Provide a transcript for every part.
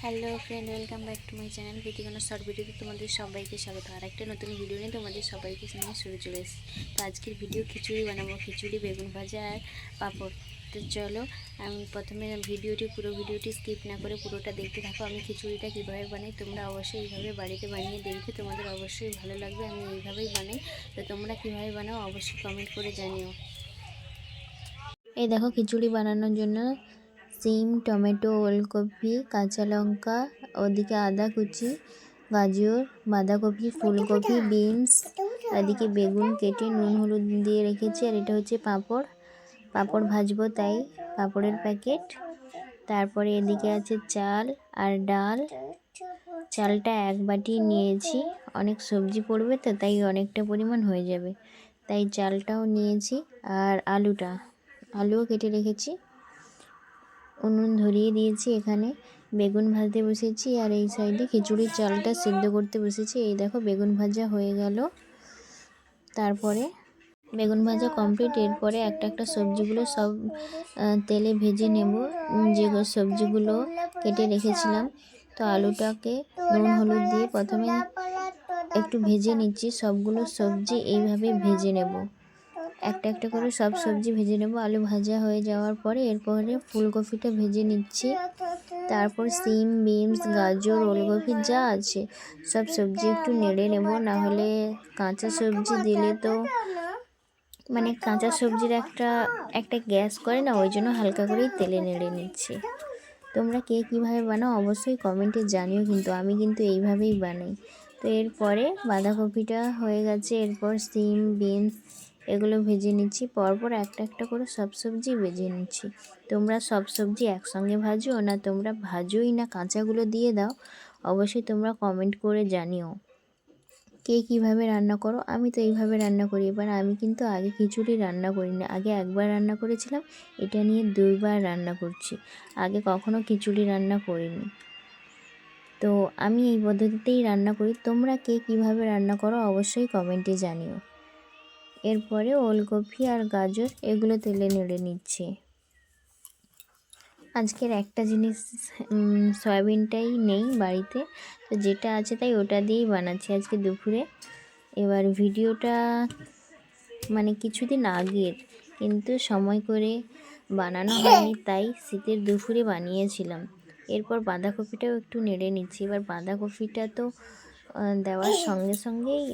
Hello friend, welcome back to my channel Pritikona short ভিডিওতে তোমাদের সবাইকে স্বাগত। আর একটা নতুন ভিডিও নিয়ে তোমাদের সবাইকে নিয়ে শুরু চলে এসেছি। তো আজকের ভিডিও খিচুড়ি বানাবো, খিচুড়ি, বেগুন ভাজা আর পাঁপড়। তো চলো আমি প্রথমে পুরো ভিডিওটি স্কিপ না করে পুরোটা দেখতে থাকো। আমি খিচুড়িটা কীভাবে বানাই তোমরা অবশ্যই এইভাবে বাড়িতে বানিয়ে দেখবে, তোমাদের অবশ্যই ভালো লাগবে। আমি এইভাবেই বানাই, তো তোমরা কীভাবে বানাও অবশ্যই কমেন্ট করে জানিও। এই দেখো খিচুড়ি বানানোর জন্য সিম, টমেটো, ওলকপি, কাঁচা লঙ্কা, ওদিকে আদা কুচি, গাজর, বাঁধাকপি, ফুলকপি, বিনস, এদিকে বেগুন কেটে নুন হলুদ দিয়ে রেখেছি। আর এটা হচ্ছে পাঁপড়, পাঁপড় ভাজবো তাই পাঁপড়ের প্যাকেট। তারপরে এদিকে আছে চাল আর ডাল। চালটা 1 বাটি নিয়েছি, অনেক সবজি পড়বে তো তাই অনেকটা পরিমাণ হয়ে যাবে, তাই চালটাও নিয়েছি। আর আলুও কেটে রেখেছি, উনুন ধরিয়ে দিয়েছি। এখানে বেগুন ভাজতে বসেছি আর এই সাইডে খিচুড়ির চালটা সিদ্ধ করতে বসেছি। এই দেখো বেগুন ভাজা হয়ে গেল। তারপরে বেগুন ভাজা কমপ্লিট। এরপরে একটা একটা সবজিগুলো সব তেলে ভেজে নেব, যে সবজিগুলো কেটে রেখেছিলাম। তো আলুটাকে নুন হলুদ দিয়ে প্রথমে একটু ভেজে নিচ্ছি। সবগুলো সবজি এইভাবে ভেজে নেব, একটা একটা করে সব সবজি ভেজে নেব। আলু ভাজা হয়ে যাওয়ার পরে এরপরে ফুলকপিটা ভেজে নিচ্ছি। তারপর সিম, বিনস, গাজর, ওলকপি যা আছে সব সবজি একটু নেড়ে নেব, না হলে কাঁচা সবজি দিলে তো মানে কাঁচা সবজির একটা গ্যাস করে না, ওই জন্য হালকা করেই তেলে নেড়ে নিচ্ছি। তোমরা কে কীভাবে বানাও অবশ্যই কমেন্টে জানিও, কিন্তু আমি কিন্তু এইভাবেই বানাই। তো এরপরে বাঁধাকপিটা হয়ে গেছে, এরপর সিম, বিনস এগুলো ভেজে নিচ্ছি। পরপর একটা একটা করে সব সবজি ভেজে নিচ্ছি। তোমরা সব সবজি একসঙ্গে ভাজো না তোমরা ভাজোই না কাঁচাগুলো দিয়ে দাও, অবশ্যই তোমরা কমেন্ট করে জানিও কে কীভাবে রান্না করো। আমি তো এইভাবে রান্না করি। এবার আমি কিন্তু আগে খিচুড়ি রান্না করিনি, আগে একবার রান্না করেছিলাম, এটা নিয়ে 2বার রান্না করছি। আগে কখনো খিচুড়ি রান্না করিনি, তো আমি এই পদ্ধতিতেই রান্না করি। তোমরা কে কীভাবে রান্না করো অবশ্যই কমেন্টে জানিও। এরপরে ওলকপি আর গাজর এগুলো তেলে নেড়ে নিচ্ছি। আজকের একটা জিনিস সয়াবিনটাই নেই বাড়িতে, তো যেটা আছে তাই ওটা দিয়েই বানাচ্ছি আজকে দুপুরে। এবার ভিডিওটা মানে কিছুদিন আগের, কিন্তু সময় করে বানানো হয়নি, তাই শীতের দুপুরে বানিয়েছিলাম। এরপর বাঁধাকপিটাও একটু নেড়ে নিচ্ছি। এবার বাঁধাকপিটা তো দেওয়ার সঙ্গে সঙ্গেই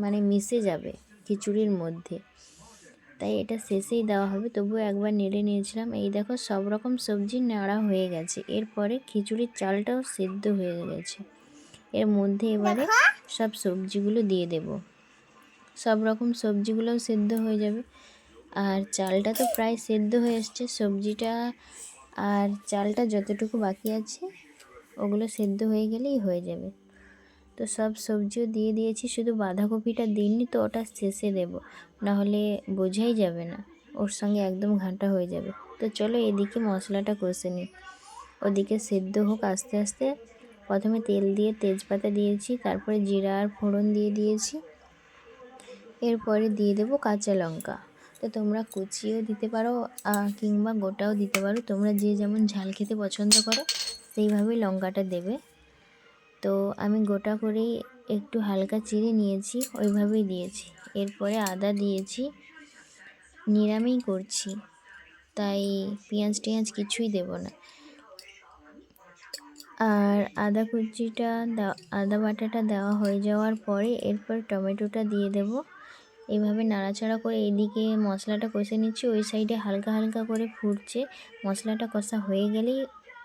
মানে মিশে যাবে খিচুড়ির মধ্যে, তাই এটা শেষেই দেওয়া হবে, তবুও একবার নেড়ে নিয়েছিলাম। এই দেখো সব রকম সবজি নাড়া হয়ে গেছে। এরপরে খিচুড়ির চালটাও সেদ্ধ হয়ে গেছে। এর মধ্যে এবারে সব সবজিগুলো দিয়ে দেব, সব রকম সবজিগুলোও সেদ্ধ হয়ে যাবে। আর চালটা তো প্রায় সেদ্ধ হয়ে এসছে, সবজিটা আর চালটা যতটুকু বাকি আছে ওগুলো সেদ্ধ হয়ে গেলেই হয়ে যাবে। তো সব সবজিও দিয়ে দিয়েছি, শুধু বাঁধাকপিটা দিইনি, তো ওটা শেষে দেব, নাহলে বোঝাই যাবে না, ওর সঙ্গে একদম ঘাঁটা হয়ে যাবে। তো চলো এদিকে মশলাটা কষে নিই, ওদিকে সেদ্ধ হোক আস্তে আস্তে। প্রথমে তেল দিয়ে তেজপাতা দিয়েছি, তারপরে জিরা আর ফোড়ন দিয়ে দিয়েছি। এরপরে দিয়ে দেবো কাঁচা লঙ্কা। তো তোমরা কুচিও দিতে পারো কিংবা গোটাও দিতে পারো, তোমরা যে যেমন ঝাল খেতে পছন্দ করো সেইভাবেই লঙ্কাটা দেবে। তো আমি গোটা করেই একটু হালকা চিড়ে নিয়েছি, ওইভাবেই দিয়েছি। এরপরে আদা দিয়েছি, নিরামেই করছি তাই পেঁয়াজ টেঁয়াজ কিছুই দেব না। আর আদা কুচিটা আদা বাটাটা দেওয়া হয়ে যাওয়ার পরে এরপর টমেটোটা দিয়ে দেব। এইভাবে নাড়াচাড়া করে এদিকে মশলাটা কষে নিচ্ছি, ওই সাইডে হালকা হালকা করে ফুটছে। মশলাটা কষা হয়ে গেলেই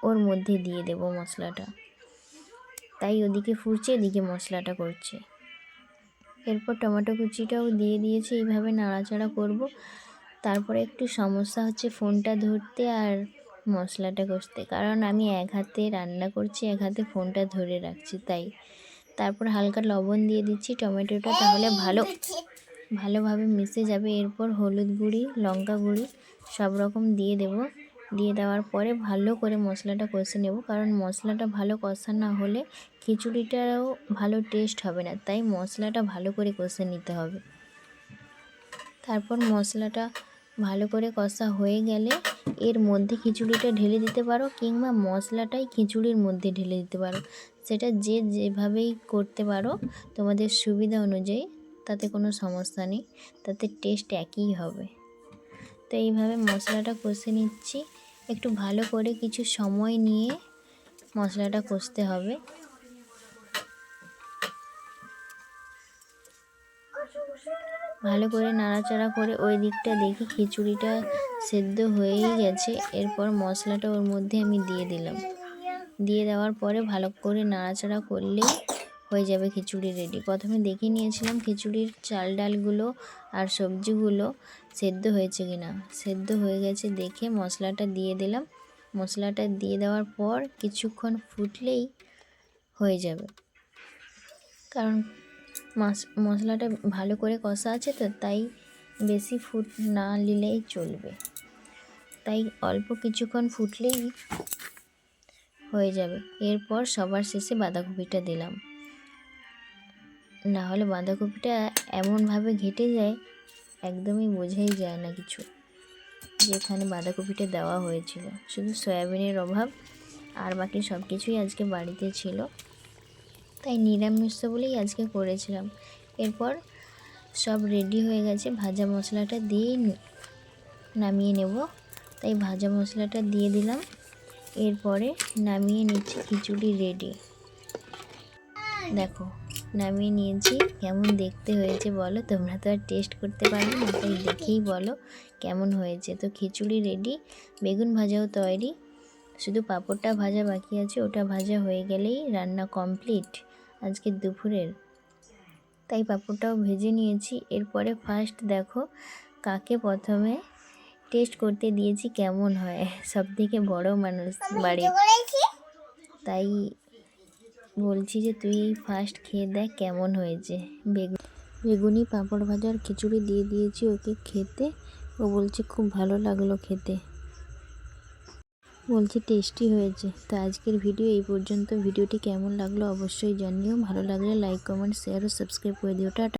ওর মধ্যে দিয়ে দেব মশলাটা, তাই ওদিকে ফুটছে এদিকে মশলাটা করছে। এরপর টমেটো কুচিটাও দিয়ে দিয়েছি, এইভাবে নাড়াচাড়া করব। তারপরে একটু সমস্যা হচ্ছে ফোনটা ধরতে আর মশলাটা কষতে, কারণ আমি এক হাতে রান্না করছি, এক হাতে ফোনটা ধরে রাখছি তাই। তারপর হালকা লবণ দিয়ে দিচ্ছি টমেটোটা, তাহলে ভালোভাবে মিশে যাবে। এরপর হলুদ গুঁড়ি, লঙ্কা গুঁড়ি সব রকম দিয়ে দেব। দিয়ে দেওয়ার পরে ভালো করে মশলাটা কষে নেব, কারণ মশলাটা ভালো কষা না হলে খিচুড়িটাও ভালো টেস্ট হবে না, তাই মশলাটা ভালো করে কষে নিতে হবে। তারপর মশলাটা ভালো করে কষা হয়ে গেলে এর মধ্যে খিচুড়িটা ঢেলে দিতে পারো, কিংবা মশলাটাই খিচুড়ির মধ্যে ঢেলে দিতে পারো। সেটা যে যেভাবেই করতে পারো তোমাদের সুবিধা অনুযায়ী, তাতে কোনো সমস্যা নেই, তাতে টেস্ট একই হবে। তো এইভাবে মশলাটা কষে নিচ্ছি। একটু ভালো করে কিছু সময় নিয়ে মশলাটা কষতে হবে। ভালো করে নাড়াচাড়া করে ওই দিকটা দেখি খিচুড়িটা সেদ্ধ হয়েই গেছে। এরপর মশলাটা ওর মধ্যে আমি দিয়ে দিলাম। দিয়ে দেওয়ার পরে ভালো করে নাড়াচাড়া করলেই হয়ে যাবে খিচুড়ি রেডি। প্রথমে দেখে নিয়েছিলাম খিচুড়ির চাল ডালগুলো আর সবজিগুলো সেদ্ধ হয়েছে কিনা। সেদ্ধ হয়ে গেছে দেখে মশলাটা দিয়ে দিলাম। মশলাটা দিয়ে দেওয়ার পর কিছুক্ষণ ফুটলেই হয়ে যাবে, কারণ মশলাটা ভালো করে কষা আছে, তো তাই বেশি ফুট না নিলেই চলবে। তাই অল্প কিছুক্ষণ ফুটলেই হয়ে যাবে। এরপর সবার শেষে বাঁধাকপিটা দিলাম, না হলে বাঁধাকপিটা এমনভাবে ঘেটে যায় একদমই বোঝাই যায় না কিছু যে এখানে বাঁধাকপিটা দেওয়া হয়েছিল। শুধু সয়াবিনের অভাব, আর বাকি সব কিছুই আজকে বাড়িতে ছিল, তাই নিরামিষ বলেই আজকে করেছিলাম। এরপর সব রেডি হয়ে গেছে, ভাজা মশলাটা দিয়ে নামিয়ে নেব। তাই ভাজা মশলাটা দিয়ে দিলাম। এরপরে নামিয়ে নিচ্ছি, খিচুড়ি রেডি। দেখো নামিয়ে নিয়েছি, কেমন দেখতে হয়েছে বলো। তোমরা তো আর টেস্ট করতে পারবে না, তাই দেখেই বলো কেমন হয়েছে। তো খিচুড়ি রেডি, বেগুন ভাজাও তৈরি, শুধু পাঁপড়টা ভাজা বাকি আছে। ওটা ভাজা হয়ে গেলেই রান্না কমপ্লিট আজকে দুপুরের। তাই পাঁপড়টাও ভেজে নিয়েছি। এরপরে ফার্স্ট দেখো কাকে প্রথমে টেস্ট করতে দিয়েছি কেমন হয়। সবথেকে বড় মানুষ বাড়ির, তাই বলছি যে তুই ফার্স্ট খেয়ে দেখ কেমন হয়েছে। বেগুনি পাঁপড় ভাজার খিচুড়ি দিয়ে দিয়েছি ওকে খেতে। ও বলছে খুব ভালো লাগলো খেতে, বলছে টেস্টি হয়েছে। তো আজকের ভিডিও এই পর্যন্ত। ভিডিওটি কেমন লাগলো অবশ্যই জানিও। ভালো লাগলে লাইক, কমেন্ট, শেয়ার ও সাবস্ক্রাইব করে দিও। টাটা।